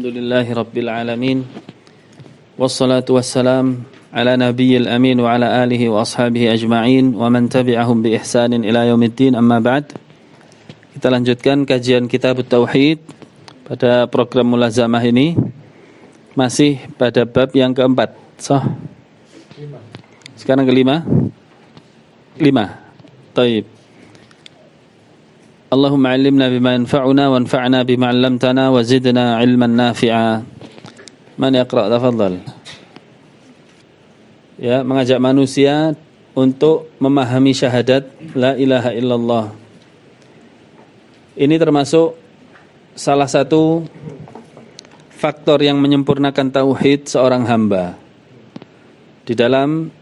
Alhamdulillahi Rabbil Alamin. Wassalatu wassalam ala nabiyyil amin wa ala alihi wa ashabihi ajma'in wa man tabi'ahum bi ihsanin ila yaumiddin, amma ba'd. Kita lanjutkan kajian kitab Tauhid pada program mulazamah ini. Masih pada bab yang keempat. Sekarang kelima. 5. Taib. Allahumma 'allimna bima yanfa'una wanfa'na bima 'allamtana wa zidna 'ilman nafi'a. Man yaqra', tafadhal. Ya, mengajak manusia untuk memahami syahadat la ilaha illallah. Ini termasuk salah satu faktor yang menyempurnakan tauhid seorang hamba. Di dalam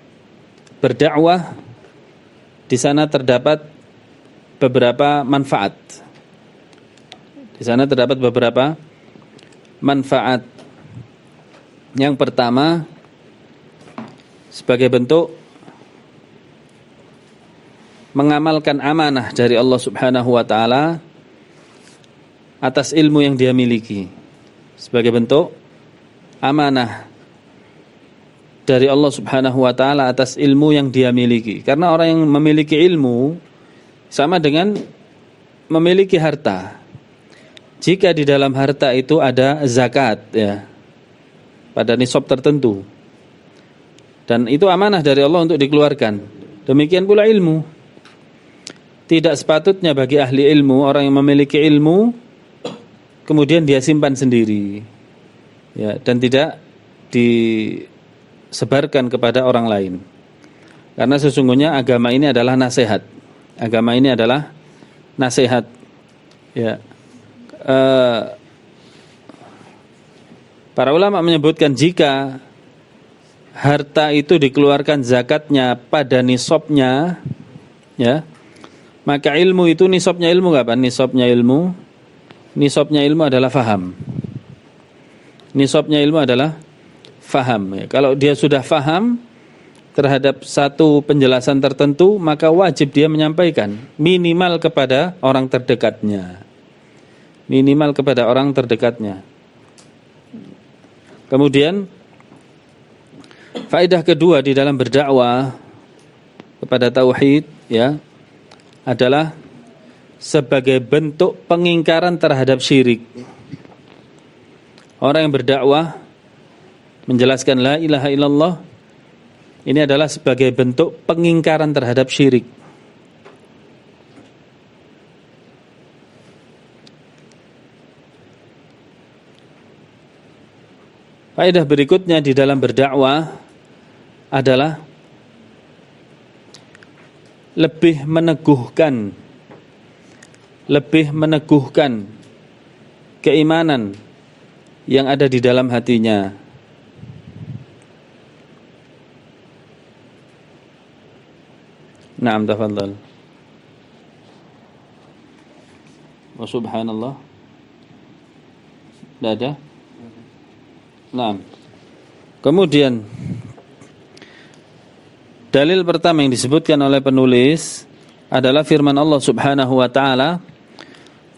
berdakwah, di sana terdapat beberapa manfaat. Di sana terdapat beberapa manfaat. Yang pertama, sebagai bentuk mengamalkan amanah dari Allah Subhanahu wa taala atas ilmu yang dia miliki. Sebagai bentuk amanah dari Allah Subhanahu wa taala atas ilmu yang dia miliki. Karena orang yang memiliki ilmu sama dengan memiliki harta. Jika di dalam harta itu ada zakat, ya, pada nisab tertentu, dan itu amanah dari Allah untuk dikeluarkan. Demikian pula ilmu. Tidak sepatutnya bagi ahli ilmu, orang yang memiliki ilmu kemudian dia simpan sendiri, ya, dan tidak disebarkan kepada orang lain. Karena sesungguhnya agama ini adalah nasihat. Agama ini adalah nasihat. Ya. Para ulama menyebutkan jika harta itu dikeluarkan zakatnya pada nisabnya, ya, maka ilmu itu nisabnya ilmu apa? Nisabnya ilmu adalah faham. Nisabnya ilmu adalah faham. Ya. Kalau dia sudah faham terhadap satu penjelasan tertentu, maka wajib dia menyampaikan minimal kepada orang terdekatnya. Minimal kepada orang terdekatnya. Kemudian faedah kedua di dalam berdakwah kepada tauhid, ya, adalah sebagai bentuk pengingkaran terhadap syirik. Orang yang berdakwah menjelaskan la ilaha illallah, ini adalah sebagai bentuk pengingkaran terhadap syirik. Faedah berikutnya di dalam berdakwah adalah lebih meneguhkan keimanan yang ada di dalam hatinya. Naam, tafadhal. Wa subhanallah. Tidak ada? Naam. Kemudian dalil pertama yang disebutkan oleh penulis adalah firman Allah Subhanahu wa taala,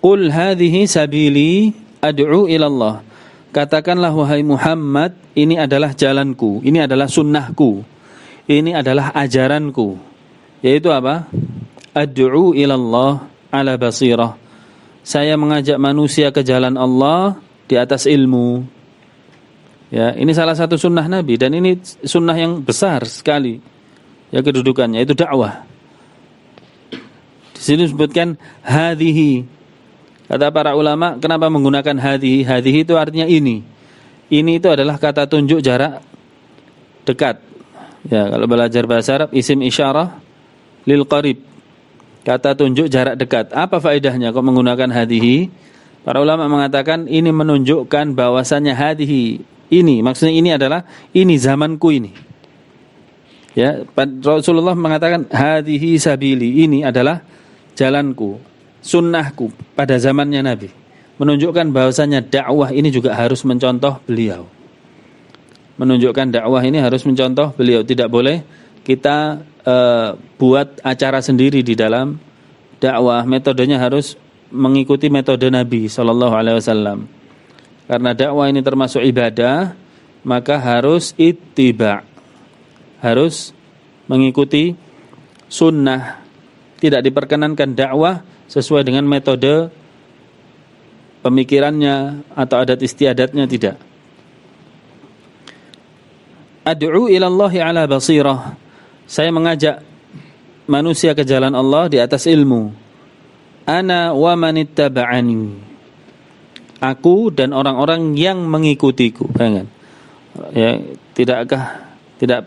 "Qul hadhihi sabili ad'u ila Allah." Katakanlah wahai Muhammad, ini adalah jalanku, ini adalah sunnahku, ini adalah ajaranku. Yaitu apa? Ad'u ilallah ala basirah. Saya mengajak manusia ke jalan Allah di atas ilmu. Ya, ini salah satu sunnah Nabi, dan ini sunnah yang besar sekali. Ya, kedudukannya itu dakwah. Di sini disebutkan hadhihi. Kata para ulama, kenapa menggunakan hadhihi? Hadhihi itu artinya ini. Ini itu adalah kata tunjuk jarak dekat. Ya, kalau belajar bahasa Arab, isim isyarah lil qarib, kata tunjuk jarak dekat. Apa faedahnya kok menggunakan hadhihi? Para ulama mengatakan ini menunjukkan bahwasannya hadhihi, ini maksudnya ini adalah ini zamanku ini. Ya, Rasulullah mengatakan hadhihi sabili, ini adalah jalanku, sunnahku pada zamannya Nabi. Menunjukkan bahwasannya dakwah ini juga harus mencontoh beliau. Menunjukkan dakwah ini harus mencontoh beliau. Tidak boleh kita buat acara sendiri di dalam dakwah. Metodenya harus mengikuti metode Nabi sallallahu alaihi wasallam. Karena dakwah ini termasuk ibadah, maka harus ittiba', harus mengikuti sunnah. Tidak diperkenankan dakwah sesuai dengan metode pemikirannya atau adat istiadatnya, tidak. Ad'u ilallahi ala basirah. Saya mengajak manusia ke jalan Allah di atas ilmu. Ana wa manittaba'ani. Aku dan orang-orang yang mengikutiku. Bayangkan. Ya,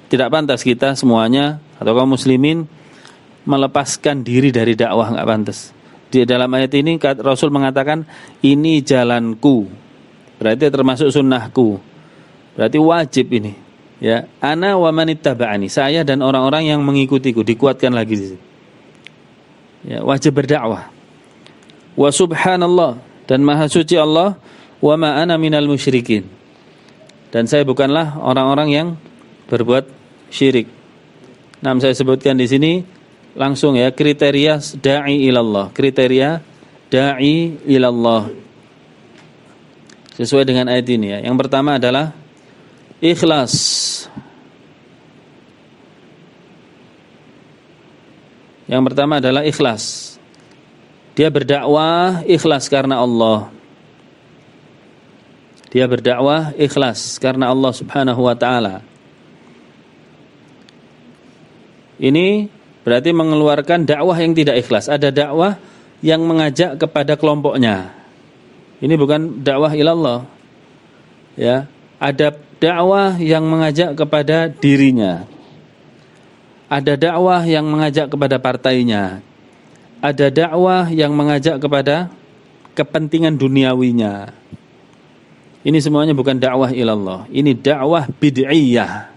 tidak pantas kita semuanya atau kaum muslimin melepaskan diri dari dakwah, enggak pantas. Di dalam ayat ini Rasul mengatakan ini jalanku. Berarti termasuk sunnahku. Berarti wajib ini. Ya, ana wa manittaba'ani, saya dan orang-orang yang mengikutiku, dikuatkan lagi di sini. Ya, wajib berdakwah. Wa subhanallah, dan maha suci Allah, wa ma ana minal musyrikin. Dan saya bukanlah orang-orang yang berbuat syirik. Nah, saya sebutkan di sini langsung ya kriteria da'i ilallah, kriteria da'i ilallah sesuai dengan ayat ini ya. Yang pertama adalah ikhlas. Yang pertama adalah ikhlas. Dia berdakwah ikhlas karena Allah. Dia berdakwah ikhlas karena Allah Subhanahu wa taala. Ini berarti mengeluarkan dakwah yang tidak ikhlas. Ada dakwah yang mengajak kepada kelompoknya. Ini bukan dakwah ilallah. Ya, ada dakwah yang mengajak kepada dirinya. Ada dakwah yang mengajak kepada partainya. Ada dakwah yang mengajak kepada kepentingan duniawinya. Ini semuanya bukan dakwah ilallah. Ini dakwah bid'iyah.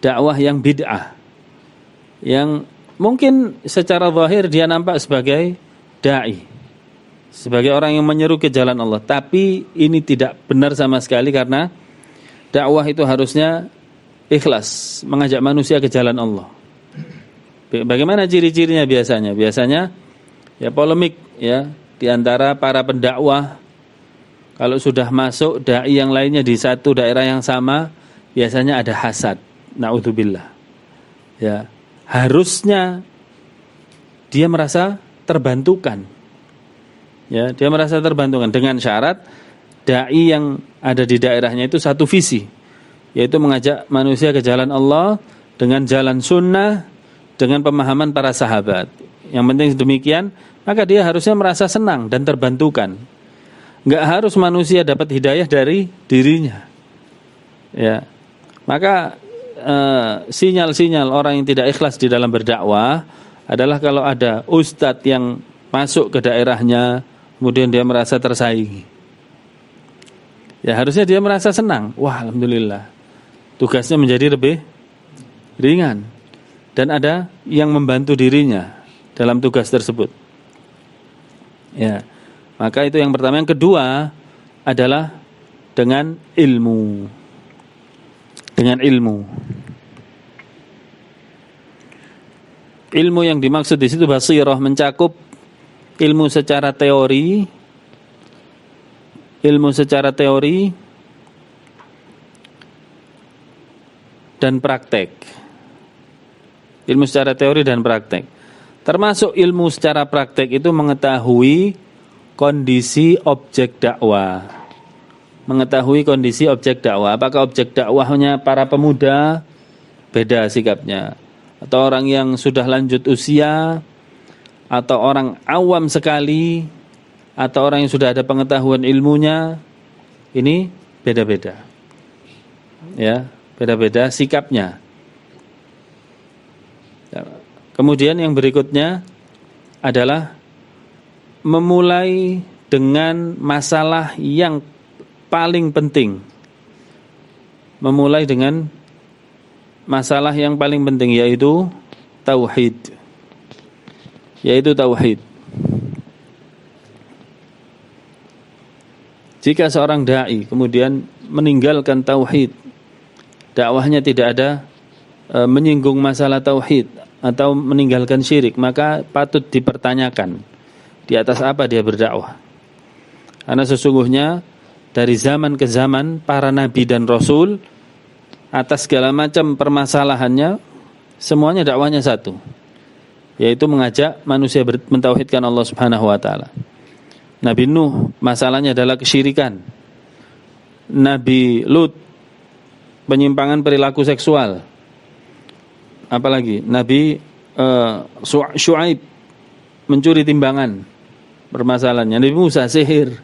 Dakwah yang bid'ah. Yang mungkin secara zahir dia nampak sebagai da'i, sebagai orang yang menyeru ke jalan Allah. Tapi ini tidak benar sama sekali, karena dakwah itu harusnya ikhlas, mengajak manusia ke jalan Allah. Bagaimana ciri-cirinya biasanya? Biasanya ya polemik ya di antara para pendakwah. Kalau sudah masuk dai yang lainnya di satu daerah yang sama, biasanya ada hasad. Na'udzubillah. Ya, harusnya dia merasa terbantukan. Ya, dia merasa terbantukan dengan syarat dai yang ada di daerahnya itu satu visi, yaitu mengajak manusia ke jalan Allah dengan jalan sunnah, dengan pemahaman para sahabat. Yang penting demikian, maka dia harusnya merasa senang dan terbantukan. Enggak harus manusia dapat hidayah dari dirinya. Ya. Maka sinyal-sinyal orang yang tidak ikhlas di dalam berdakwah adalah kalau ada ustadz yang masuk ke daerahnya, kemudian dia merasa tersaingi. Ya, harusnya dia merasa senang. Wah, alhamdulillah. Tugasnya menjadi lebih ringan. Dan ada yang membantu dirinya dalam tugas tersebut. Ya. Maka itu yang pertama. Yang kedua adalah dengan ilmu. Dengan ilmu. Ilmu yang dimaksud di situ basirah, mencakup ilmu secara teori, dan praktek. Ilmu secara teori dan praktek. Termasuk ilmu secara praktek itu mengetahui kondisi objek dakwah. Mengetahui kondisi objek dakwah. Apakah objek dakwahnya para pemuda? Beda sikapnya. Atau orang yang sudah lanjut usia, atau orang awam sekali, atau orang yang sudah ada pengetahuan ilmunya. Ini beda-beda. Ya, beda-beda sikapnya. Kemudian yang berikutnya adalah memulai dengan masalah yang paling penting. Memulai dengan masalah yang paling penting, yaitu tauhid. Jika seorang dai kemudian meninggalkan tauhid, dakwahnya tidak ada menyinggung masalah tauhid atau meninggalkan syirik, maka patut dipertanyakan di atas apa dia berdakwah. Karena sesungguhnya dari zaman ke zaman para nabi dan rasul atas segala macam permasalahannya, semuanya dakwahnya satu, yaitu mengajak manusia mentauhidkan Allah Subhanahu wa taala. Nabi Nuh masalahnya adalah kesyirikan. Nabi Lut penyimpangan perilaku seksual. Apalagi Nabi Syuaib mencuri timbangan, permasalahannya. Nabi Musa sihir.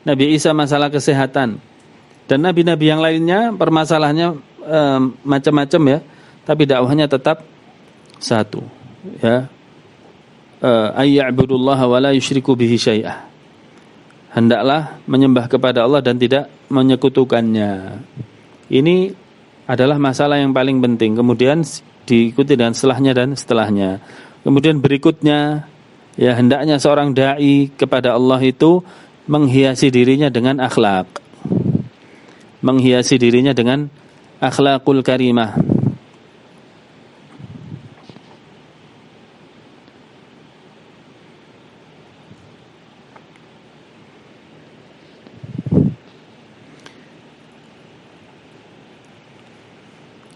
Nabi Isa masalah kesehatan. Dan nabi-nabi yang lainnya permasalahannya macam-macam ya, tapi dakwahnya tetap satu, ya. Ayya'budullaha wa la yusyriku bihi syai'ah. Hendaklah menyembah kepada Allah dan tidak menyekutukannya. Ini adalah masalah yang paling penting. Kemudian diikuti dengan setelahnya dan setelahnya. Kemudian berikutnya, ya, hendaknya seorang dai kepada Allah itu menghiasi dirinya dengan akhlak. Menghiasi dirinya dengan akhlakul karimah.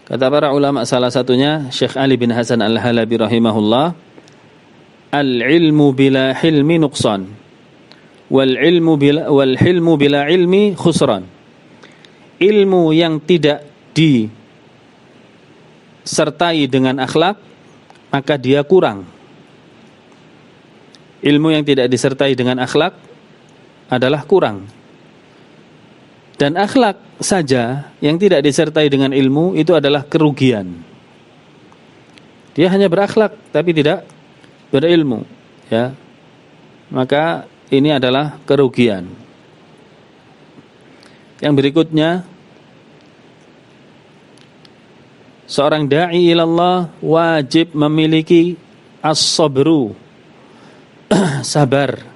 Kata para ulama, salah satunya Syekh Ali bin Hasan Al-Halabi rahimahullah, al-ilmu bila hilmi nuqsan, wal hilmu bila ilmi khusran. Ilmu yang tidak disertai dengan akhlak, maka dia kurang. Ilmu yang tidak disertai dengan akhlak adalah kurang. Dan akhlak saja yang tidak disertai dengan ilmu itu adalah kerugian. Dia hanya berakhlak tapi tidak berilmu, ya. Maka ini adalah kerugian. Yang berikutnya, seorang da'i ilallah wajib memiliki as-sabru, sabar.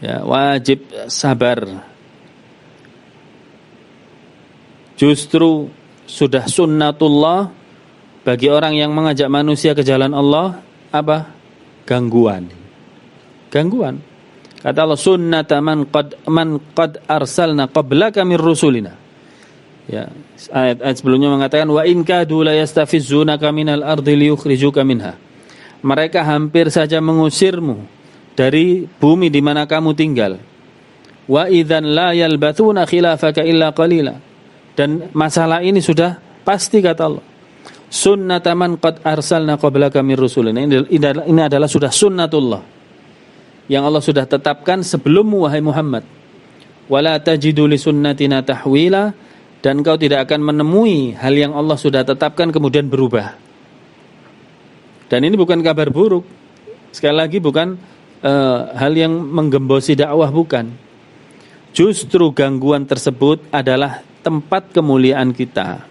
Ya, wajib sabar. Justru sudah sunnatullah bagi orang yang mengajak manusia ke jalan Allah apa? Gangguan. Gangguan. Kata Allah, sunnata man qad arsalna qablaka min rusulina. Ya, ayat sebelumnya mengatakan wa in kadu la yastafizzunaka minal ardi liyukhrijuka minha. Mereka hampir saja mengusirmu dari bumi di mana kamu tinggal. Wa idzan la yalbathuna khilafaka illa qalila. Dan masalah ini sudah pasti, kata Allah. Sunnata man qad arsalna qablaka min rusulina. Ini adalah sudah sunnatullah yang Allah sudah tetapkan sebelummu, wahai Muhammad. Wala tajidu li sunnatina tahwila. Dan kau tidak akan menemui hal yang Allah sudah tetapkan kemudian berubah. Dan ini bukan kabar buruk. Sekali lagi bukan hal yang menggembosi dakwah, bukan. Justru gangguan tersebut adalah tempat kemuliaan kita.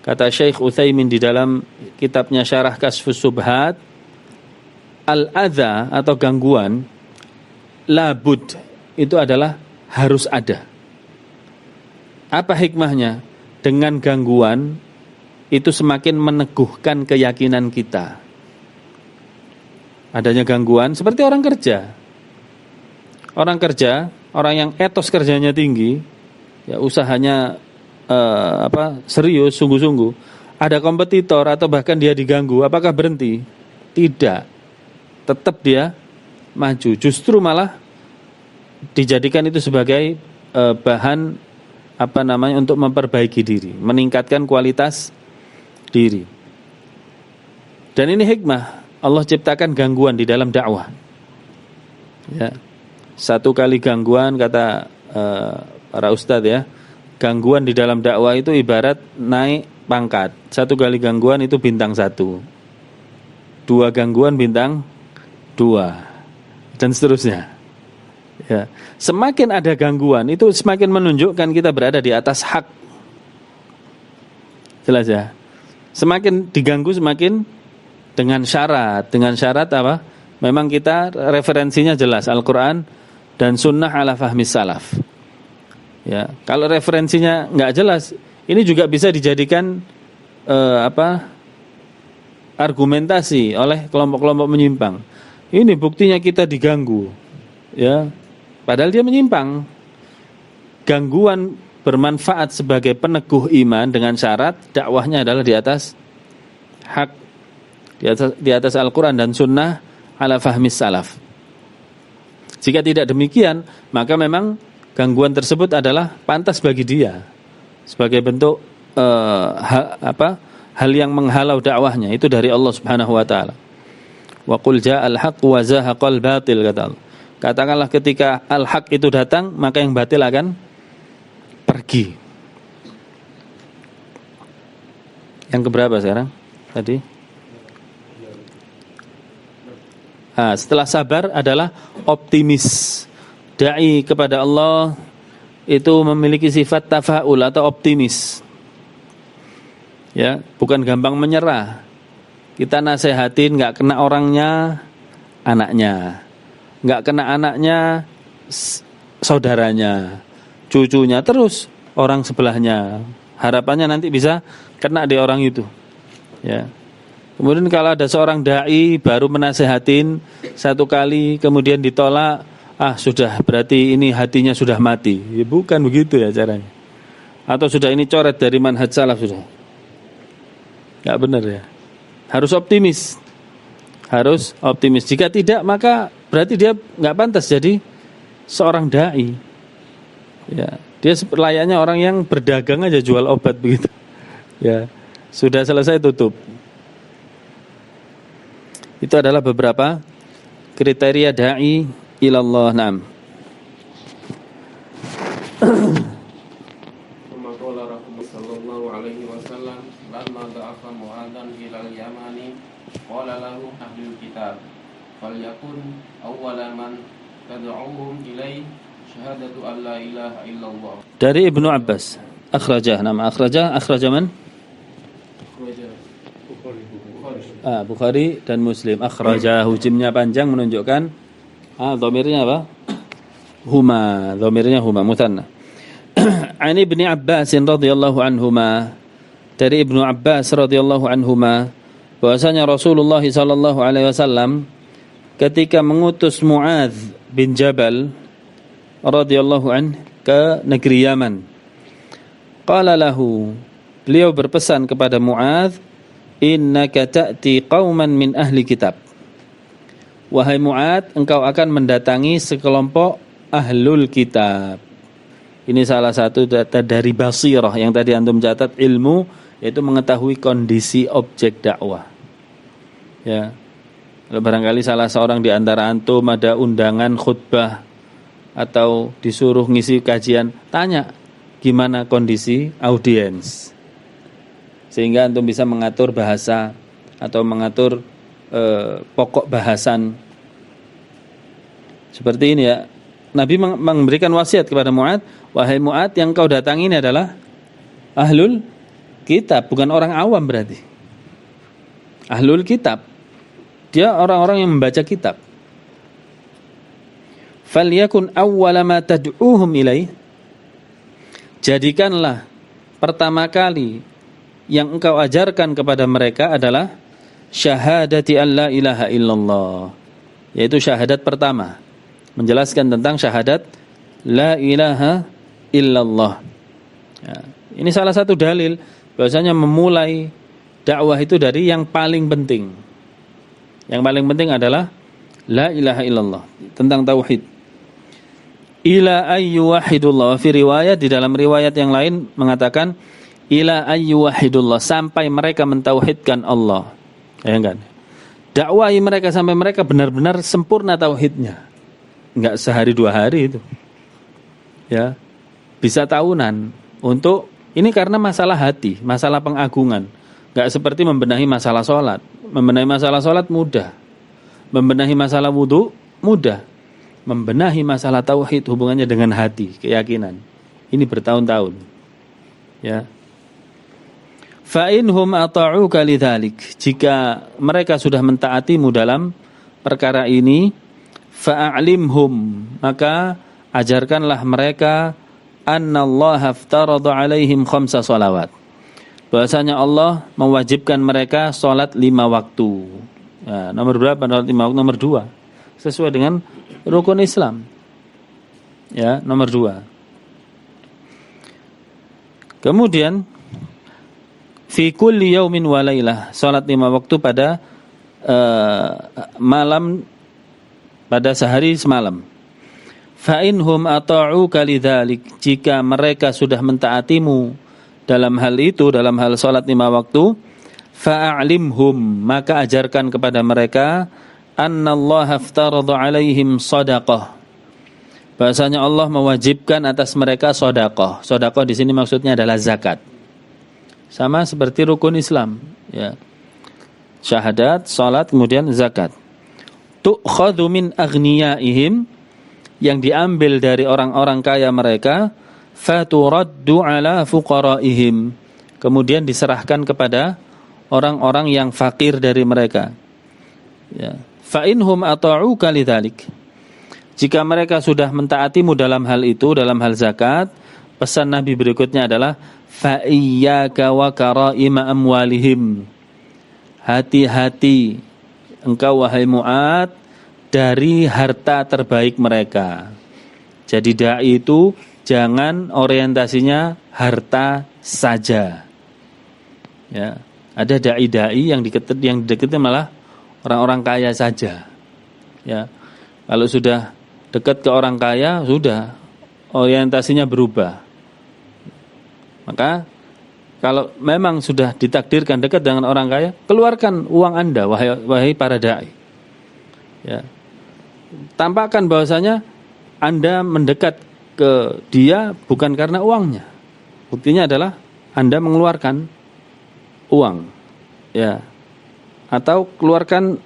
Kata Syekh Utsaimin di dalam kitabnya Syarah Kasyfus Subhat, al-adza atau gangguan labud itu adalah harus ada. Apa hikmahnya? Dengan gangguan itu semakin meneguhkan keyakinan kita. Adanya gangguan seperti orang kerja. Orang kerja, orang yang etos kerjanya tinggi, ya usahanya serius, sungguh-sungguh. Ada kompetitor atau bahkan dia diganggu, apakah berhenti? Tidak. Tetap dia maju. Justru malah dijadikan itu sebagai bahan untuk memperbaiki diri, meningkatkan kualitas diri. Dan ini hikmah. Allah ciptakan gangguan di dalam dakwah. Ya. Satu kali gangguan, kata para ustadz ya, gangguan di dalam dakwah itu ibarat naik pangkat. Satu kali gangguan itu bintang 1. 2 gangguan bintang 2. Dan seterusnya. Ya. Semakin ada gangguan itu semakin menunjukkan kita berada di atas hak. Jelas ya. Semakin diganggu semakin dengan syarat apa? Memang kita referensinya jelas Al-Quran dan Sunnah ala fahmi salaf. Ya, kalau referensinya nggak jelas, ini juga bisa dijadikan argumentasi oleh kelompok-kelompok menyimpang. Ini buktinya kita diganggu. Ya. Padahal dia menyimpang. Gangguan bermanfaat sebagai peneguh iman dengan syarat dakwahnya adalah di atas hak, di atas Al-Quran dan Sunnah ala fahmis salaf. Jika tidak demikian, maka memang gangguan tersebut adalah pantas bagi dia sebagai bentuk hal yang menghalau dakwahnya, itu dari Allah Subhanahu wa taala. Wa qul ja'al haqq wa zahaqal batil, kata Allah. Katakanlah ketika al-haq itu datang, maka yang batil akan pergi. Yang keberapa sekarang? Tadi? Setelah sabar adalah optimis. Dai kepada Allah itu memiliki sifat tafaul atau optimis. Ya, bukan gampang menyerah. Kita nasehatin, nggak kena orangnya, anaknya. Nggak kena anaknya, saudaranya. Cucunya, terus orang sebelahnya. Harapannya nanti bisa kena di orang itu. Ya. Kemudian kalau ada seorang dai baru menasehatin satu kali kemudian ditolak, sudah berarti ini hatinya sudah mati. Ya, bukan begitu ya caranya. Atau sudah ini coret dari manhaj salaf sudah. Enggak benar ya. Harus optimis. Harus optimis. Jika tidak maka berarti dia enggak pantas jadi seorang dai. Ya, dia layaknya orang yang berdagang aja jual obat begitu. Ya, sudah selesai tutup. Itu adalah beberapa kriteria dai ilallah. Naam. Qala Rasulullah sallallahu alaihi wasallam lamma da'afa Mu'adzan ilal Yamani qala lahu ahlul kitab falyakun awwala man tad'uhum ilaihi syahadatu an la ilaha illallah. Dari Ibnu Abbas. Akhrajah, nama akhraja man? Bukhari dan Muslim. Akhrajah, hujimnya panjang menunjukkan dhamirnya apa? Dhamirnya huma mutsanna. Ani Ibnu Abbas radhiyallahu anhuma, dari Ibnu Abbas radhiyallahu anhuma, bahwasanya Rasulullah sallallahu alaihi wasallam ketika mengutus Mu'adz bin Jabal radhiyallahu anhu ke negeri Yaman, qala lahu, beliau berpesan kepada Mu'adz, innaka ta'ti qauman min ahli kitab. Wahai Mu'adz, engkau akan mendatangi sekelompok ahlul kitab. Ini salah satu data dari basirah yang tadi antum catat, ilmu, yaitu mengetahui kondisi objek dakwah. Ya. Kalau barangkali salah seorang di antara antum ada undangan khutbah atau disuruh ngisi kajian, tanya gimana kondisi audiens, sehingga antum bisa mengatur bahasa atau mengatur pokok bahasan. Seperti ini ya. Nabi memberikan wasiat kepada Mu'adz, wahai Mu'adz, yang kau datangi ini adalah ahlul kitab, bukan orang awam berarti. Ahlul kitab, dia orang-orang yang membaca kitab. Falyakun awwala ma tad'uhum ilaih, jadikanlah pertama kali yang engkau ajarkan kepada mereka adalah syahadati an la ilaha illallah, yaitu syahadat pertama, menjelaskan tentang syahadat la ilaha illallah. Ya, ini salah satu dalil bahwasanya memulai dakwah itu dari yang paling penting. Yang paling penting adalah la ilaha illallah, tentang tauhid. Ila ayyu wahidullah, fi riwayat, di dalam riwayat yang lain mengatakan ila ayyu wahidullah, sampai mereka mentauhidkan Allah. Ya kan? Dakwahi mereka sampai mereka benar-benar sempurna tauhidnya. Enggak sehari dua hari itu. Ya. Bisa tahunan. Untuk ini karena masalah hati, masalah pengagungan. Enggak seperti membenahi masalah salat. Membenahi masalah salat mudah. Membenahi masalah wudu mudah. Membenahi masalah tauhid, hubungannya dengan hati, keyakinan, ini bertahun-tahun. Ya. Fa inhum ata'uka lidzalik, jika mereka sudah mentaatimu dalam perkara ini, fa'alimhum, maka ajarkanlah mereka annallaha aftarada alaihim khamsa shalawat, bahwasanya Allah mewajibkan mereka salat 5 waktu. Nah, nomor berapa? 5 waktu, nomor 2. sesuai dengan rukun Islam. Ya, nomor 2. Kemudian fi kulli yaumin wa lailah, salat 5 waktu pada malam, pada sehari semalam. Fa inhum ata'uka lidzalik, jika mereka sudah mentaatimu dalam hal itu, dalam hal salat 5 waktu, fa'alimhum, maka ajarkan kepada mereka, annallaha aftarada alaihim shadaqah, bahasanya Allah mewajibkan atas mereka sedekah. Sedekah di sini maksudnya adalah zakat. Sama seperti rukun Islam, ya. Syahadat, salat, kemudian zakat. Tu'khadhu min aghniyaihim, yang diambil dari orang-orang kaya mereka, faturaddu ala fuqaraihim, kemudian diserahkan kepada orang-orang yang fakir dari mereka. Ya. Fa inhum ata'uka lidzalik, jika mereka sudah mentaatimu dalam hal itu, dalam hal zakat, pesan Nabi berikutnya adalah fa iyyaka wa karaima amwalihim, hati-hati engkau wahai Mu'ad dari harta terbaik mereka. Jadi dai itu jangan orientasinya harta saja. Ya, ada dai-dai yang didekati malah orang-orang kaya saja. Ya. Kalau sudah dekat ke orang kaya, sudah orientasinya berubah. Maka kalau memang sudah ditakdirkan dekat dengan orang kaya, keluarkan uang Anda, wahai para dai. Ya. Tampakkan bahwasanya Anda mendekat ke dia bukan karena uangnya. Buktinya adalah Anda mengeluarkan uang, ya, atau keluarkan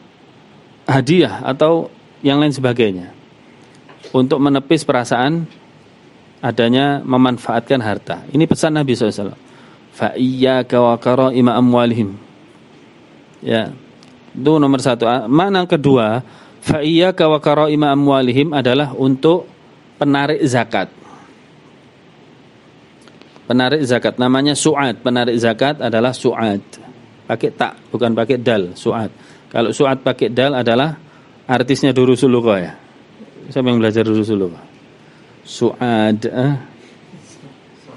hadiah atau yang lain sebagainya, untuk menepis perasaan adanya memanfaatkan harta. Ini pesan Nabi SAW. Fa iyyaka wa karaima amwalihim. Ya, itu nomor 1. Makna kedua, fa iyyaka wa karaima amwalihim adalah untuk penarik zakat. Penarik zakat namanya su'ad. Penarik zakat adalah su'ad. Pakai tak, bukan pakai dal, su'ad. Kalau su'ad pakai dal adalah artisnya Durusul Lughah, ya. Siapa yang belajar Durusul Lughah? Su'ad,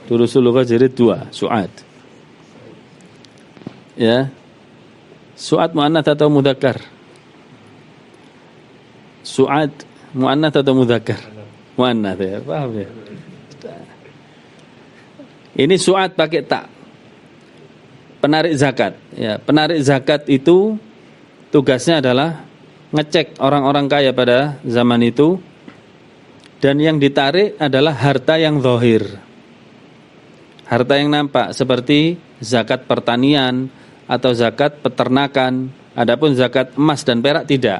Durusul Lughah jadi 2, su'ad. Ya. Su'ad muannats atau mudzakkar? Su'ad muannats atau mudzakkar? Muannats, ya, paham ya? Ini su'ad pakai tak. Penarik zakat, ya. Penarik zakat itu tugasnya adalah ngecek orang-orang kaya pada zaman itu, dan yang ditarik adalah harta yang zahir, harta yang nampak, seperti zakat pertanian atau zakat peternakan. Adapun zakat emas dan perak tidak,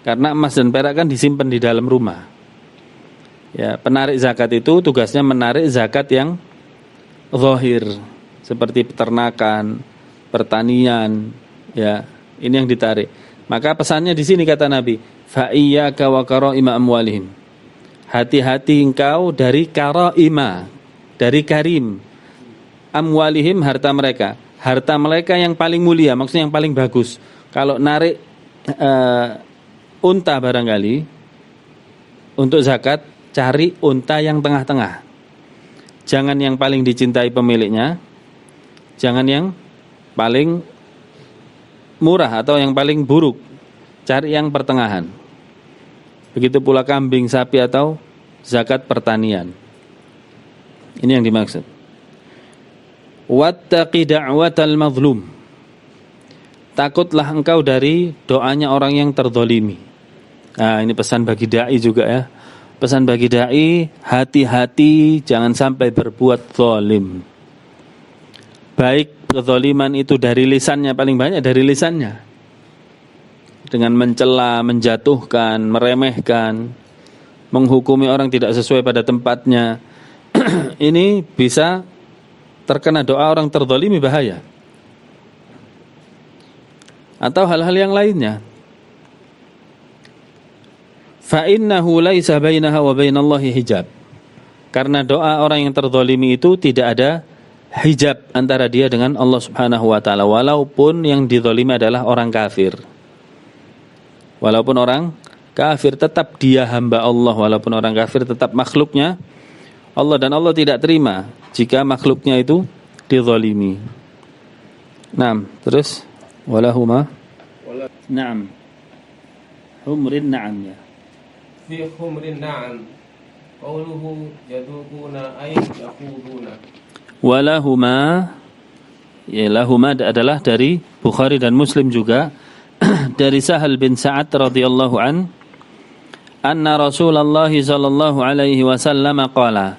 karena emas dan perak kan disimpan di dalam rumah. Ya, penarik zakat itu tugasnya menarik zakat yang zahir, seperti peternakan, pertanian, ya, ini yang ditarik. Maka pesannya di sini kata Nabi, fa iyyaka wa karaima amwalihim. Hati-hati engkau dari karaima, dari karim. Amwalihim, harta mereka. Harta mereka yang paling mulia, maksudnya yang paling bagus. Kalau narik unta barangkali untuk zakat, cari unta yang tengah-tengah. Jangan yang paling dicintai pemiliknya, jangan yang paling murah atau yang paling buruk. Cari yang pertengahan. Begitu pula kambing, sapi atau zakat pertanian. Ini yang dimaksud. Wattaqi da'watal mazlum. Takutlah engkau dari doanya orang yang terzalimi. Nah, ini pesan bagi dai juga, ya. Pesan bagi dai, hati-hati jangan sampai berbuat zalim. Baik kezaliman itu dari lisannya, paling banyak dari lisannya, dengan mencela, menjatuhkan, meremehkan, menghukumi orang tidak sesuai pada tempatnya. Ini bisa terkena doa orang terzalimi, bahaya. Atau hal-hal yang lainnya. Fa innahu laisa bainaha wa bainallahi hijab. Karena doa orang yang terzalimi itu tidak ada hijab antara dia dengan Allah Subhanahu wa taala, walaupun yang dizalimi adalah orang kafir. Walaupun orang kafir tetap dia hamba Allah, walaupun orang kafir tetap makhluknya Allah, dan Allah tidak terima jika makhluknya itu dizalimi. Naam, terus walahuma na'am humrin na'am ya. Fi humrin na'am qawluhu yadukuna ay yaquduna. Walahuma, ya lahuma adalah dari Bukhari dan Muslim juga dari Sahal bin Sa'ad radhiyallahu an, anna Rasulullah sallallahu alaihi wasallam qala,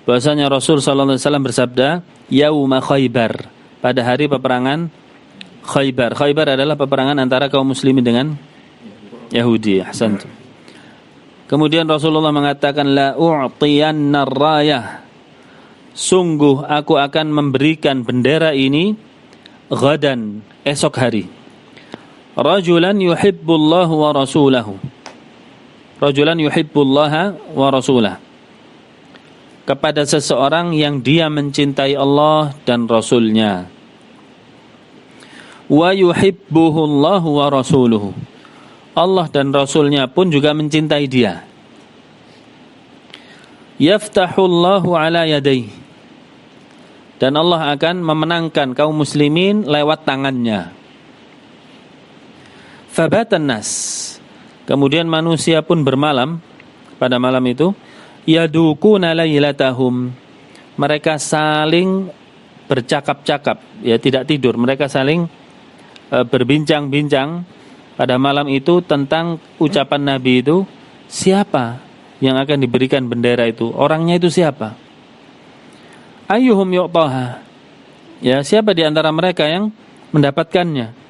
bahwasanya Rasul sallallahu alaihi wasallam bersabda, yauma Khaybar, pada hari peperangan Khaybar. Khaybar adalah peperangan antara kaum muslimin dengan Yahudi. Ahsantu. Kemudian Rasulullah mengatakan, la u'tiyanna rayah, sungguh aku akan memberikan bendera ini ghadan, esok hari. Rajulan yuhibbullahu wa rasulahu, rajulan yuhibbullaha wa rasulah, kepada seseorang yang dia mencintai Allah dan Rasulnya. Wa yuhibbuhullahu wa rasuluhu, Allah dan Rasulnya pun juga mencintai dia. Yaftahullahu ala yadayhi, dan Allah akan memenangkan kaum muslimin lewat tangannya. Fabatan nas, kemudian manusia pun bermalam pada malam itu. Yadukuna laylatahum, mereka saling bercakap-cakap, ya tidak tidur, mereka saling berbincang-bincang pada malam itu tentang ucapan Nabi itu, siapa yang akan diberikan bendera itu, orangnya itu siapa. Ayyuhum yu'taha, ya siapa di antara mereka yang mendapatkannya.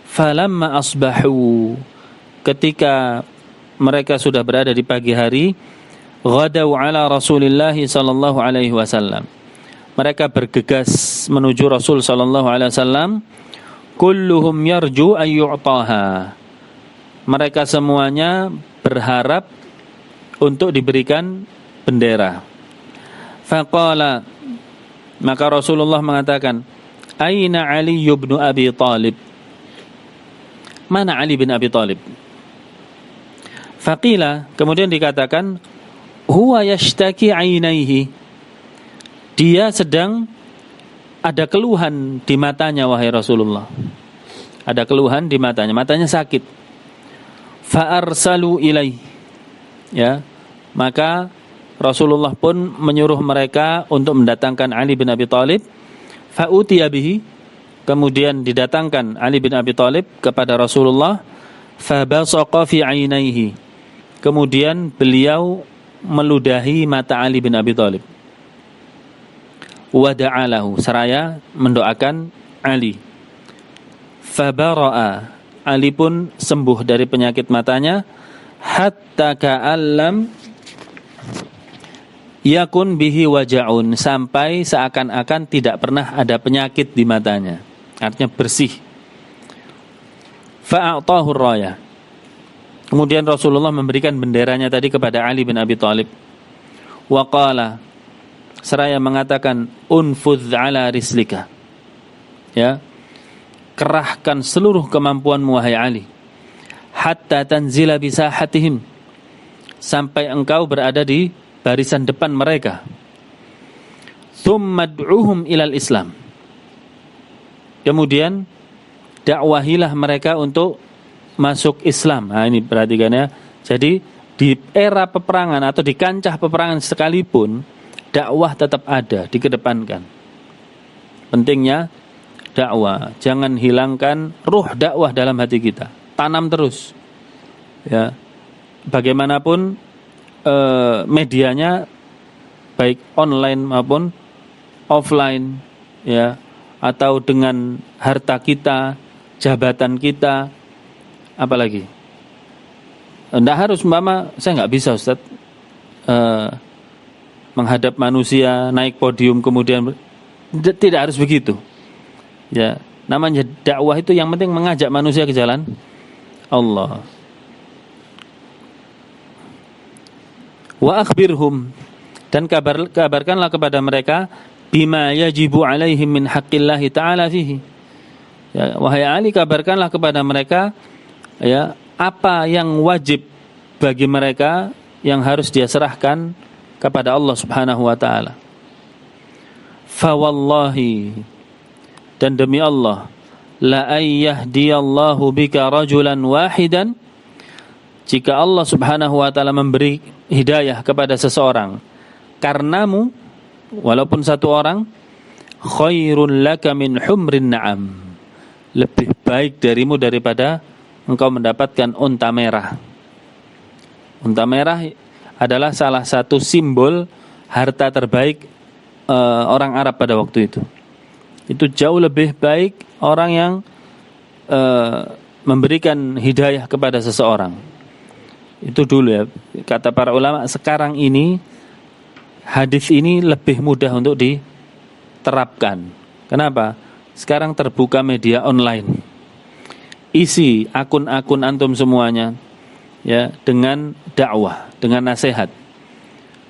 Falamma asbahu, ketika mereka sudah berada di pagi hari, ghadaw ala Rasulillah sallallahu alaihi wasallam, mereka bergegas menuju Rasul sallallahu alaihi wasallam. Kulluhum yarju an yu'taha, mereka semuanya berharap untuk diberikan bendera. Faqala, maka Rasulullah mengatakan, aina Ali ibn Abi Talib, mana Ali bin Abi Talib? Faqila, kemudian dikatakan, huwa yashtaki ainaihi, dia sedang ada keluhan di matanya wahai Rasulullah, ada keluhan di matanya, matanya sakit. Fa arsalu ilaihi, ya, maka Rasulullah pun menyuruh mereka untuk mendatangkan Ali bin Abi Talib. Fa utiya bihi, kemudian didatangkan Ali bin Abi Talib kepada Rasulullah. Fa basaqa fi ainaihi, kemudian beliau meludahi mata Ali bin Abi Talib. Wa da'alahu, seraya mendoakan Ali. Fabara'a, Ali pun sembuh dari penyakit matanya. Hatta ka'allam yakun bihi waja'un, sampai seakan-akan tidak pernah ada penyakit di matanya, artinya bersih. Fa'a'tahu raya, kemudian Rasulullah memberikan benderanya tadi kepada Ali bin Abi Talib. Wa qala, seraya mengatakan, unfudh ala rislika, ya, kerahkan seluruh kemampuanmu wahai Ali, hatta tanzila bisahatihim, sampai engkau berada di barisan depan mereka. Thumma ad'uhum ilal Islam, kemudian dakwahilah mereka untuk masuk Islam. Nah ini perhatikan ya, jadi di era peperangan atau di kancah peperangan sekalipun, dakwah tetap ada, dikedepankan. Pentingnya dakwah, jangan hilangkan ruh dakwah dalam hati kita, tanam terus. Ya, bagaimanapun medianya, baik online maupun offline, ya, atau dengan harta kita, jabatan kita, apalagi. Tidak harus, umpama saya nggak bisa Ustaz menghadap manusia, naik podium kemudian, tidak harus begitu. Ya, namanya dakwah itu yang penting mengajak manusia ke jalan Allah. Wa akhbirhum, dan kabarkanlah kepada mereka, bima yajibu alaihim min haqqillahi ta'ala fihi. Ya, wahai Ali, kabarkanlah kepada mereka, ya, apa yang wajib bagi mereka yang harus dia serahkan kepada Allah Subhanahu wa taala. Fa wallahi, dan demi Allah, la ayyahdiyallahu bika rajulan wahidan, jika Allah Subhanahu wa taala memberi hidayah kepada seseorang karenamu, walaupun satu orang, khairun laka min humrin na'am, lebih baik darimu daripada engkau mendapatkan unta merah. Unta merah adalah salah satu simbol harta terbaik orang Arab pada waktu itu. Itu jauh lebih baik orang yang memberikan hidayah kepada seseorang. Itu dulu ya, kata para ulama. Sekarang ini hadis ini lebih mudah untuk diterapkan. Kenapa? Sekarang terbuka media online. Isi akun-akun antum semuanya ya dengan dakwah, dengan nasihat.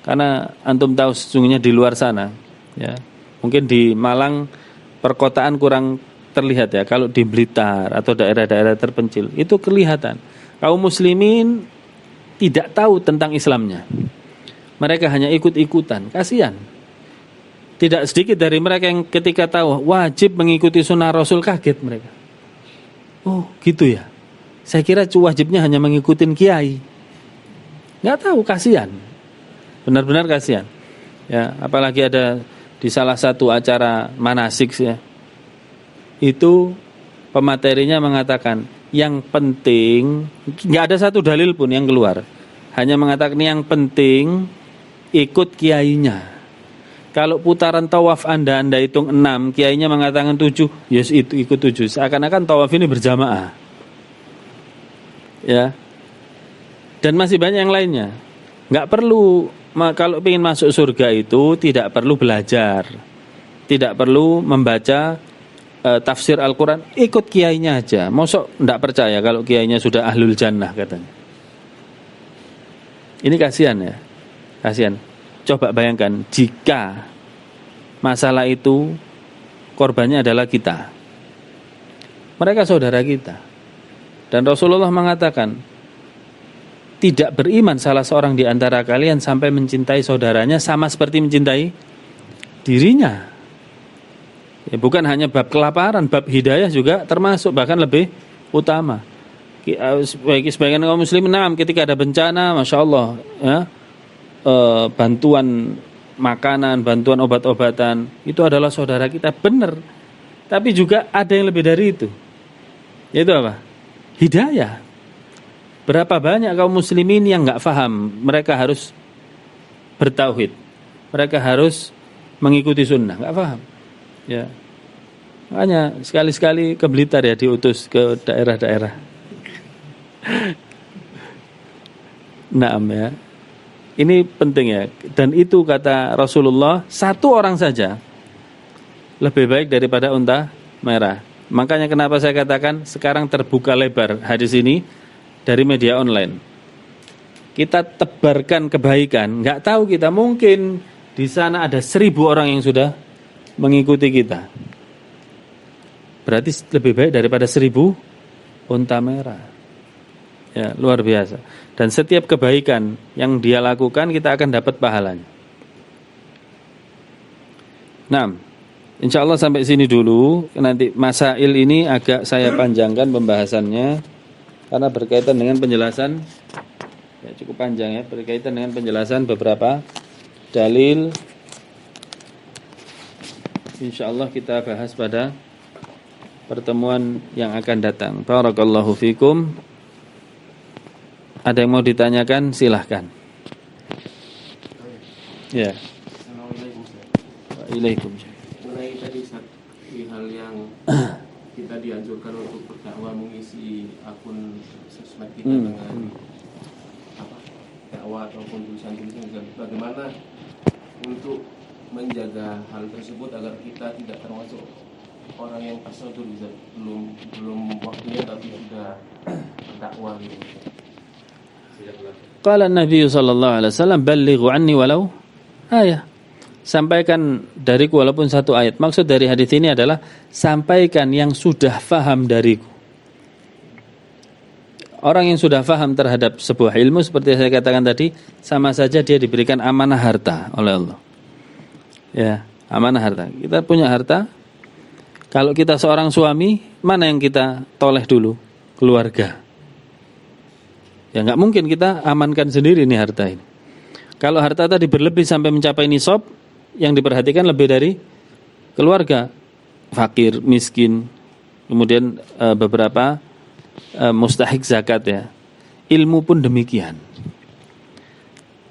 Karena antum tahu sesungguhnya di luar sana ya, mungkin di Malang perkotaan kurang terlihat ya, kalau di Blitar atau daerah-daerah terpencil itu kelihatan kaum muslimin tidak tahu tentang Islamnya. Mereka hanya ikut-ikutan, kasihan. Tidak sedikit dari mereka yang ketika tahu wajib mengikuti sunnah Rasul kaget mereka. Oh gitu ya, saya kira wajibnya hanya mengikuti kiai. Nggak tahu, kasihan. Benar-benar kasihan. Ya, apalagi ada di salah satu acara manasik ya, itu pematerinya mengatakan yang penting, nggak ada satu dalil pun yang keluar, hanya mengatakan yang penting ikut kiainya. Kalau putaran tawaf anda hitung 6, kiainya mengatakan 7, yes itu ikut 7. Seakan-akan tawaf ini berjamaah. Ya. Dan masih banyak yang lainnya. Nggak perlu, kalau ingin masuk surga itu tidak perlu belajar, tidak perlu membaca tafsir Al-Quran, ikut kiainya aja. Mosok nggak percaya kalau kiainya sudah ahlul jannah katanya. Ini kasihan ya, kasihan. Coba bayangkan jika masalah itu korbannya adalah kita, mereka saudara kita. Dan Rasulullah mengatakan, tidak beriman salah seorang di antara kalian sampai mencintai saudaranya sama seperti mencintai dirinya. Ya, bukan hanya bab kelaparan, bab hidayah juga termasuk, bahkan lebih utama. Bagi sebagian kaum muslimin, ketika ada bencana, masya Allah, ya, bantuan makanan, bantuan obat-obatan, itu adalah saudara kita, benar. Tapi juga ada yang lebih dari itu, yaitu apa? Hidayah. Berapa banyak kaum muslimin yang nggak paham, mereka harus bertauhid, mereka harus mengikuti sunnah, nggak paham. Ya, makanya sekali-sekali ke Blitar ya, diutus ke daerah-daerah. Naam ya. Ini penting ya. Dan itu kata Rasulullah, satu orang saja lebih baik daripada unta merah. Makanya kenapa saya katakan sekarang terbuka lebar hadis ini dari media online. Kita tebarkan kebaikan. Nggak tahu kita, mungkin di sana ada 1000 orang yang sudah mengikuti kita. Berarti lebih baik daripada 1000 unta merah. Ya, luar biasa. Dan setiap kebaikan yang dia lakukan kita akan dapat pahalanya. Nah, insya Allah sampai sini dulu. Nanti masail ini agak saya panjangkan pembahasannya karena berkaitan dengan penjelasan, ya cukup panjang ya, berkaitan dengan penjelasan beberapa dalil. Insya Allah kita bahas pada pertemuan yang akan datang. Barakallahu fikum. Ada yang mau ditanyakan? Silahkan. Ya. Waalaikumsalam. Mulai tadi di hal yang kita dianjurkan untuk berdakwah, mengisi akun sosmed kita dengan dakwah ataupun tulisan-tulisan. Bagaimana untuk menjaga hal tersebut agar kita tidak termasuk orang yang tersodur, bisa belum waktunya tapi sudah berdakwah gitu. Qala Nabi sallallahu alaihi wasallam, "Ballighu anni walau ayah." Sampaikan dariku walaupun satu ayat. Maksud dari hadis ini adalah sampaikan yang sudah faham dariku. Orang yang sudah faham terhadap sebuah ilmu seperti saya katakan tadi, sama saja dia diberikan amanah harta oleh Allah. Ya, amanah harta. Kita punya harta. Kalau kita seorang suami, mana yang kita toleh dulu? Keluarga. Ya nggak mungkin kita amankan sendiri nih harta ini. Kalau harta tadi berlebih sampai mencapai nisab, yang diperhatikan lebih dari keluarga, fakir, miskin, kemudian beberapa mustahik zakat ya. Ilmu pun demikian.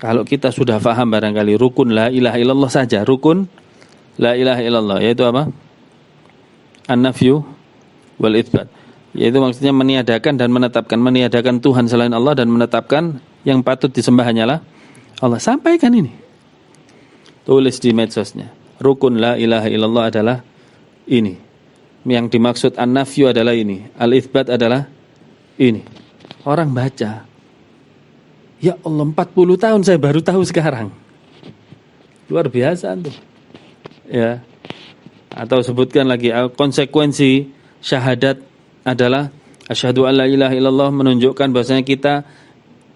Kalau kita sudah faham barangkali rukun la ilaha illallah saja, rukun la ilaha illallah yaitu apa? An-nafyu wal itsbat. Yaitu maksudnya meniadakan dan menetapkan, meniadakan Tuhan selain Allah dan menetapkan yang patut disembah hanyalah Allah. Sampaikan ini. Tulis di medsosnya. Rukun la ilaha illallah adalah ini. Yang dimaksud an-nafyu adalah ini. Al-itsbat adalah ini. Orang baca. Ya Allah, 40 tahun saya baru tahu sekarang. Luar biasa tuh. Ya. Atau sebutkan lagi konsekuensi syahadat adalah asyhadu alla ilaha illallah, menunjukkan bahwasanya kita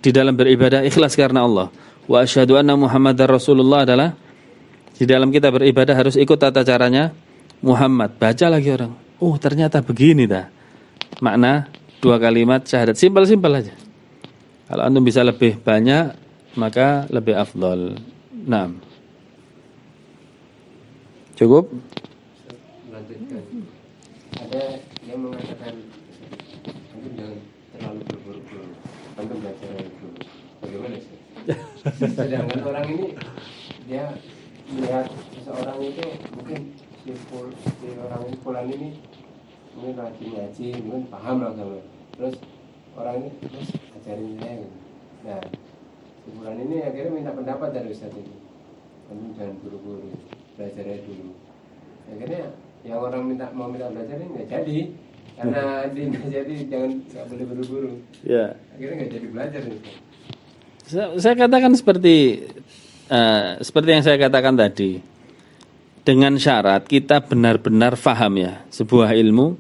di dalam beribadah ikhlas karena Allah. Wa asyhadu anna Muhammadar Rasulullah adalah di dalam kita beribadah harus ikut tata caranya Muhammad. Baca lagi orang. Oh, ternyata begini dah. Makna dua kalimat syahadat. Simpel-simpel aja. Kalau antum bisa lebih banyak, maka lebih afdol. Nah. Cukup? Lanjutkan. Ada yang mengatakan antum jangan terlalu berburu-buru. Antum belajar dulu. Bagaimana sih? Sedangkan orang ini dia melihat seseorang itu mungkin si orang ini pulang ini mungkin rajin ngaji, mungkin paham lah sama. Terus orang ini terus ajarin saya. Nah, si pulang ini akhirnya minta pendapat dari Ustaz ini. Antum jangan buru-buru, belajar dulu. Akhirnya yang orang mau minta belajar ini nggak jadi, karena dia nggak jadi, nggak boleh buru-buru. Ya. Akhirnya nggak jadi belajar nih. Saya katakan seperti yang saya katakan tadi, dengan syarat kita benar-benar faham ya sebuah ilmu,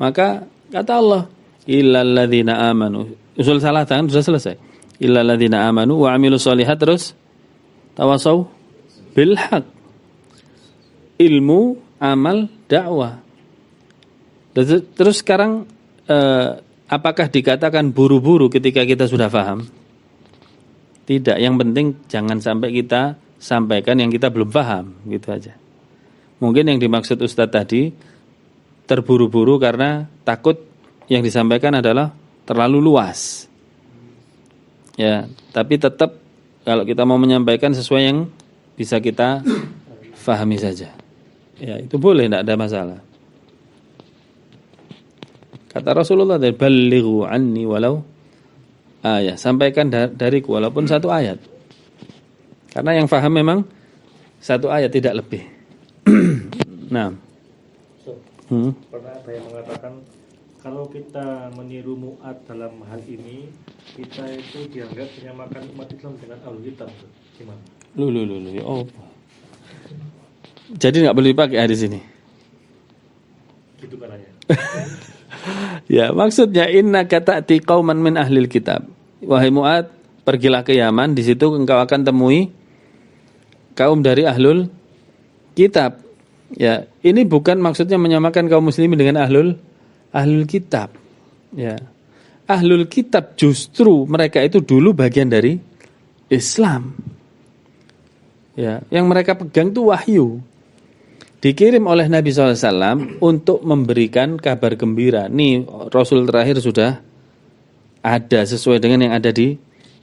maka kata Allah, illal ladzina amanu. Usul salah tangan sudah selesai. Illal ladzina amanu wa amilus sholihat, terus tawasau bil haq. Ilmu, amal, dakwah. Terus sekarang apakah dikatakan buru-buru ketika kita sudah paham? Tidak, yang penting jangan sampai kita sampaikan yang kita belum paham, gitu aja. Mungkin yang dimaksud Ustadz tadi terburu-buru karena takut yang disampaikan adalah terlalu luas. Ya, tapi tetap kalau kita mau menyampaikan sesuai yang bisa kita fahami saja. Ya, itu boleh, tidak ada masalah. Kata Rasulullah, balighu anni walau ayat, sampaikan dariku walaupun satu ayat. Karena yang faham memang satu ayat, tidak lebih. Nah, pernah ada yang mengatakan kalau kita meniru Mu'ad dalam hal ini, kita itu dianggap menyamakan umat Islam dengan Ahlul Kitab. Gimana? Ya Allah. Jadi nggak boleh dipakai hadis ini. Gitu katanya. Ya, maksudnya innaka ta'ti qauman min ahlil kitab. Wahai Mu'ad, pergilah ke Yaman, di situ engkau akan temui kaum dari ahlul kitab. Ya, ini bukan maksudnya menyamakan kaum muslimin dengan ahlul kitab. Ya. Ahlul kitab justru mereka itu dulu bagian dari Islam. Ya, yang mereka pegang itu wahyu. Dikirim oleh Nabi SAW untuk memberikan kabar gembira. Nih Rasul terakhir sudah ada sesuai dengan yang ada di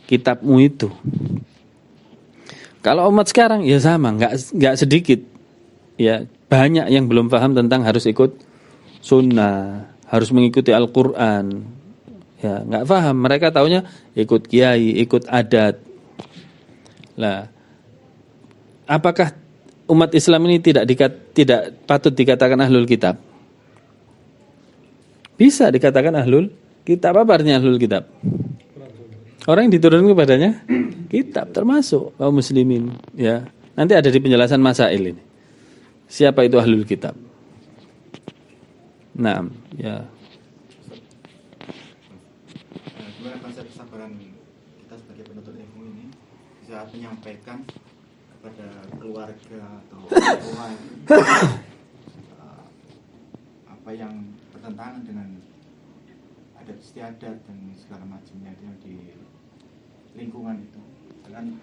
kitabmu itu. Kalau umat sekarang ya sama, nggak sedikit. Ya, banyak yang belum paham tentang harus ikut sunnah, harus mengikuti Al-Quran. Ya, nggak paham. Mereka taunya ikut kiai, ikut adat. Lah, apakah umat Islam ini tidak patut dikatakan ahlul kitab? Bisa dikatakan ahlul kitab. Apa artinya ahlul kitab? Orang yang diturunkan kepadanya kitab, termasuk kaum muslimin. Ya, nanti ada di penjelasan masail ini. Siapa itu ahlul kitab? Nah, ya. saat menyampaikan kepada keluarga atau orang apa yang bertentangan dengan adat istiadat dan segala macamnya yang di lingkungan itu, dan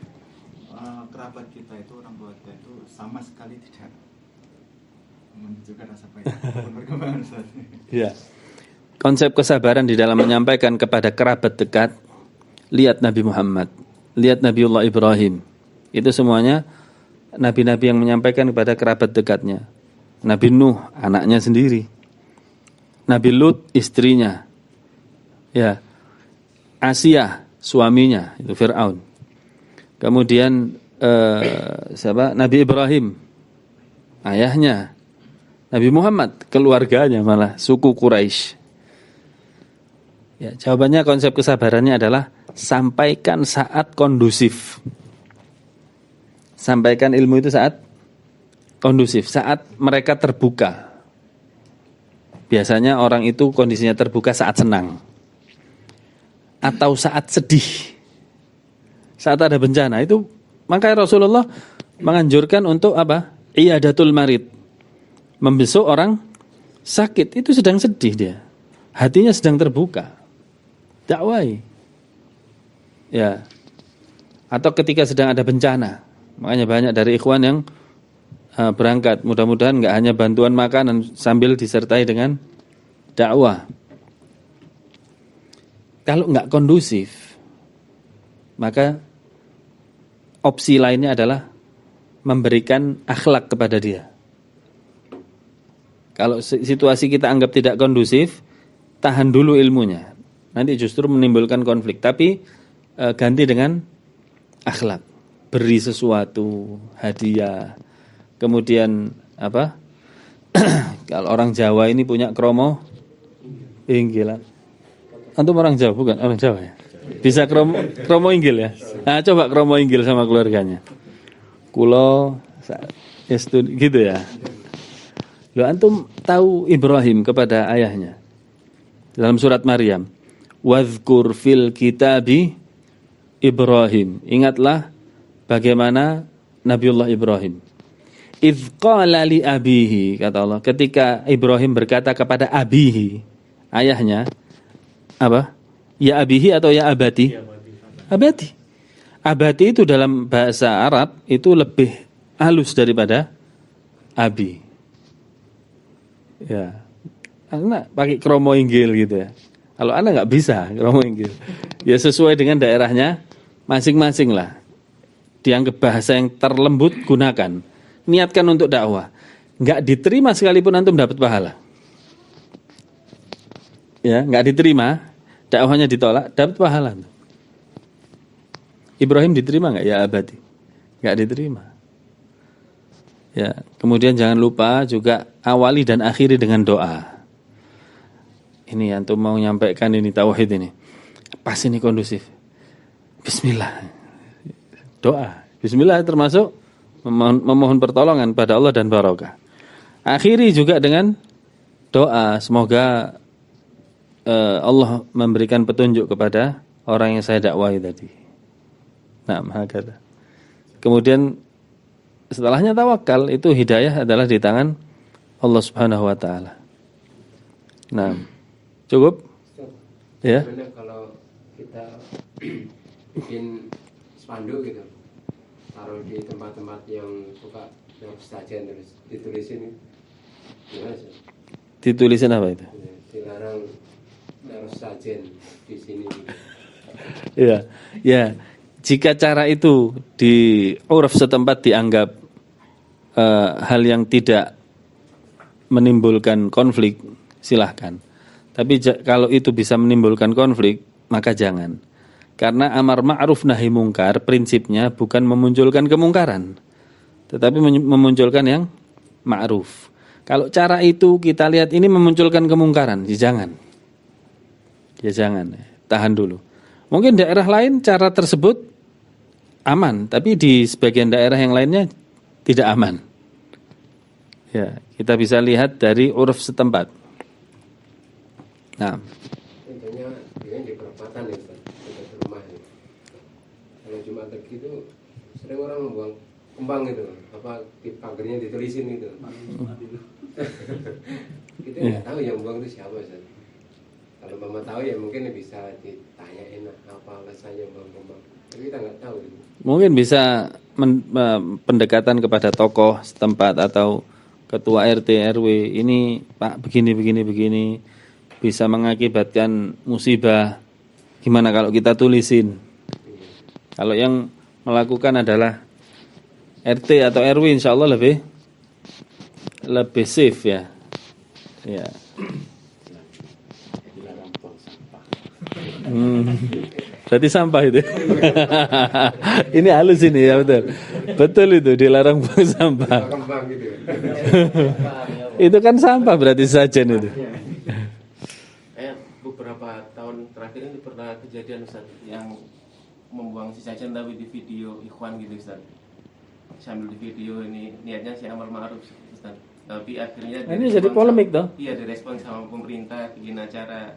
kerabat kita itu, orang tua kita itu sama sekali tidak menunjukkan rasa baik perkembangan saat ini. Ya. Konsep kesabaran di dalam menyampaikan kepada kerabat dekat, lihat Nabi Muhammad, lihat Nabiullah Ibrahim. Itu semuanya nabi-nabi yang menyampaikan kepada kerabat dekatnya. Nabi Nuh, anaknya sendiri. Nabi Lut, istrinya. Ya. Asia, suaminya, itu Fir'aun. Kemudian siapa? Nabi Ibrahim, ayahnya. Nabi Muhammad, keluarganya, malah suku Quraisy. Ya, jawabannya konsep kesabarannya adalah sampaikan saat kondusif. Sampaikan ilmu itu saat kondusif, saat mereka terbuka. Biasanya orang itu kondisinya terbuka saat senang atau saat sedih, saat ada bencana. Itu makanya Rasulullah menganjurkan untuk apa? Iyadatul marid, membesuk orang sakit. Itu sedang sedih dia, hatinya sedang terbuka, dakwai. Ya. Atau ketika sedang ada bencana. Makanya banyak dari ikhwan yang berangkat. Mudah-mudahan enggak hanya bantuan makanan sambil disertai dengan dakwah. Kalau enggak kondusif, maka opsi lainnya adalah memberikan akhlak kepada dia. Kalau situasi kita anggap tidak kondusif, tahan dulu ilmunya. Nanti justru menimbulkan konflik. Tapi ganti dengan akhlak. Beri sesuatu, hadiah. Kemudian apa? Kalau orang Jawa ini punya kromo inggilan. Antum orang Jawa bukan? Orang Jawa ya? Bisa kromo inggil ya? Nah, coba kromo inggil sama keluarganya. Kulo gitu ya. Loh, antum tahu Ibrahim kepada ayahnya dalam surat Maryam, wadhkur fil kitabi Ibrahim. Ingatlah bagaimana Nabiullah Ibrahim. Idz qala li abihi, kata Allah, ketika Ibrahim berkata kepada abihi, ayahnya, apa? Ya abihi atau ya abati? Abati. Abati itu dalam bahasa Arab itu lebih halus daripada abi. Ya. Anak pakai kromo inggil gitu ya. Kalau anak nggak bisa kromo inggil. Ya sesuai dengan daerahnya masing-masing lah. Dianggap bahasa yang terlembut, gunakan. Niatkan untuk dakwah. Nggak diterima sekalipun antum dapat pahala. Ya, nggak diterima, dakwahnya ditolak, dapat pahala. Ibrahim diterima nggak ya abadi? Nggak diterima. Ya, kemudian jangan lupa juga awali dan akhiri dengan doa. Ini antum mau nyampaikan ini tauhid ini. Pas ini kondusif. Bismillah. Doa. Bismillah termasuk memohon pertolongan pada Allah dan barokah. Akhiri juga dengan doa. Semoga Allah memberikan petunjuk kepada orang yang saya dakwahi tadi. Nah, hakada. Kemudian setelahnya tawakal, itu hidayah adalah di tangan Allah Subhanahu wa taala. Nah, cukup? Ya. Gimana kalau kita bikin spanduk gitu, taruh di tempat-tempat yang suka yang sajian, terus ditulisin gimana sih? Ditulisin apa itu? Dilarang taruh sajian di sini. Iya, ya. Jika cara itu di uruf setempat dianggap hal yang tidak menimbulkan konflik, silahkan. Tapi kalau itu bisa menimbulkan konflik, maka jangan. Karena amar ma'ruf nahi mungkar prinsipnya bukan memunculkan kemungkaran, tetapi memunculkan yang ma'ruf. Kalau cara itu kita lihat ini memunculkan kemungkaran, ya jangan. Ya jangan, tahan dulu. Mungkin daerah lain cara tersebut aman, tapi di sebagian daerah yang lainnya tidak aman. Ya, kita bisa lihat dari uruf setempat. Nah, Contohnya dengan di perempatan ya, dekat rumah ya. Kalau Jumat itu sering orang membuang kembang gitu, apa di pagernya ditulisin gitu. Kita nggak tahu yang buang itu siapa Ustaz. Kalau mama tahu ya mungkin bisa ditanyain apa alasannya buang kembang. Tapi kita nggak tahu. Gitu. Mungkin bisa pendekatan kepada tokoh setempat atau ketua RT RW, ini Pak begini bisa mengakibatkan musibah. Gimana kalau kita tulisin? Kalau yang melakukan adalah RT atau RW, insya Allah lebih safe ya. Ya. Berarti sampah itu. Ini halus ini ya, betul. Betul itu, dilarang buang sampah. Kembang gitu. Itu kan sampah berarti sajen itu. Beberapa tahun terakhir ini pernah kejadian Ustaz yang membuang sesajen tapi di video ikhwan gitu Ustaz. Sambil di video ini niatnya si amar ma'ruf Ustaz. Tapi akhirnya ini jadi polemik toh? Iya, direspon sama pemerintah bikin acara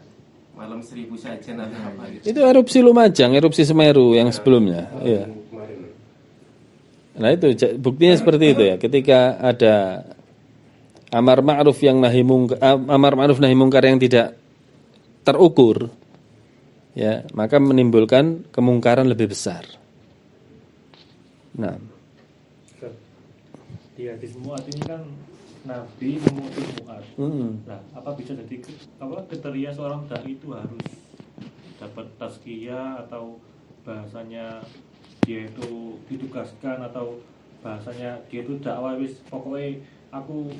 malam 1000 sajen atau apa gitu. Itu erupsi Lumajang, erupsi Semeru yang sebelumnya. Iya. Nah itu buktinya seperti itu ya. Ketika ada amar ma'ruf nahi mungkar yang tidak terukur, ya maka menimbulkan kemungkaran lebih besar. Nah, di hadis Mu'ad ini kan Nabi mengutus Mu'ad. Nah, apa bisa jadi kriteria seorang dai itu harus dapat tazkiyah atau bahasanya dia itu ditugaskan atau bahasanya dia itu dakwah wis pokoknya aku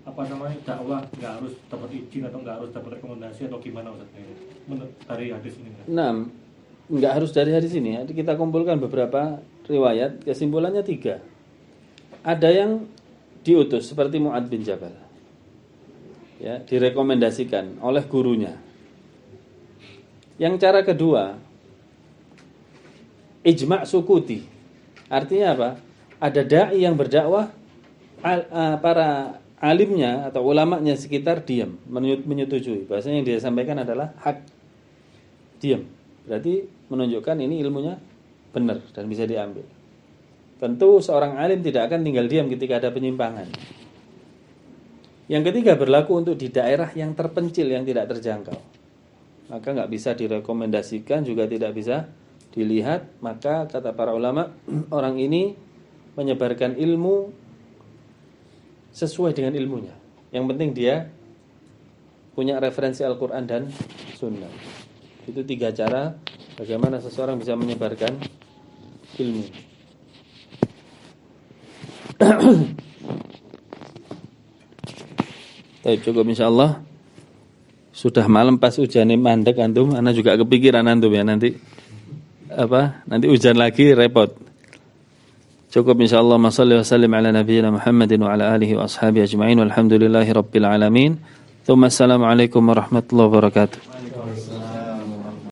dakwah nggak harus dapat izin atau nggak harus dapat rekomendasi atau gimana Ustaz dari hadis ini? Nah, nggak harus dari hadis ini. Kita kumpulkan beberapa riwayat, kesimpulannya 3. Ada yang diutus seperti Mu'ad bin Jabal, ya, direkomendasikan oleh gurunya. Yang cara kedua, ijma' sukuti. Artinya apa? Ada dai yang berdakwah, para alimnya atau ulamanya sekitar diam, menyetujui. Bahasanya yang dia sampaikan adalah hak, diam. Berarti menunjukkan ini ilmunya benar dan bisa diambil. Tentu seorang alim tidak akan tinggal diam ketika ada penyimpangan. Yang ketiga berlaku untuk di daerah yang terpencil, yang tidak terjangkau. Maka nggak bisa direkomendasikan, juga tidak bisa dilihat. Maka kata para ulama, orang ini menyebarkan ilmu sesuai dengan ilmunya. Yang penting dia punya referensi Al-Quran dan Sunnah. Itu 3 cara bagaimana seseorang bisa menyebarkan ilmu. Baik, cukup insyaallah. Sudah malam pas hujannya mandek antum, ana juga kepikiran antum ya nanti hujan lagi repot. Cukup insyaallah. Mashalli wa sallim ala nabiyyina Muhammadin wa ala alihi wa ashabihi ajma'in walhamdulillahi rabbil alamin. Assalamualaikum warahmatullahi wabarakatuh.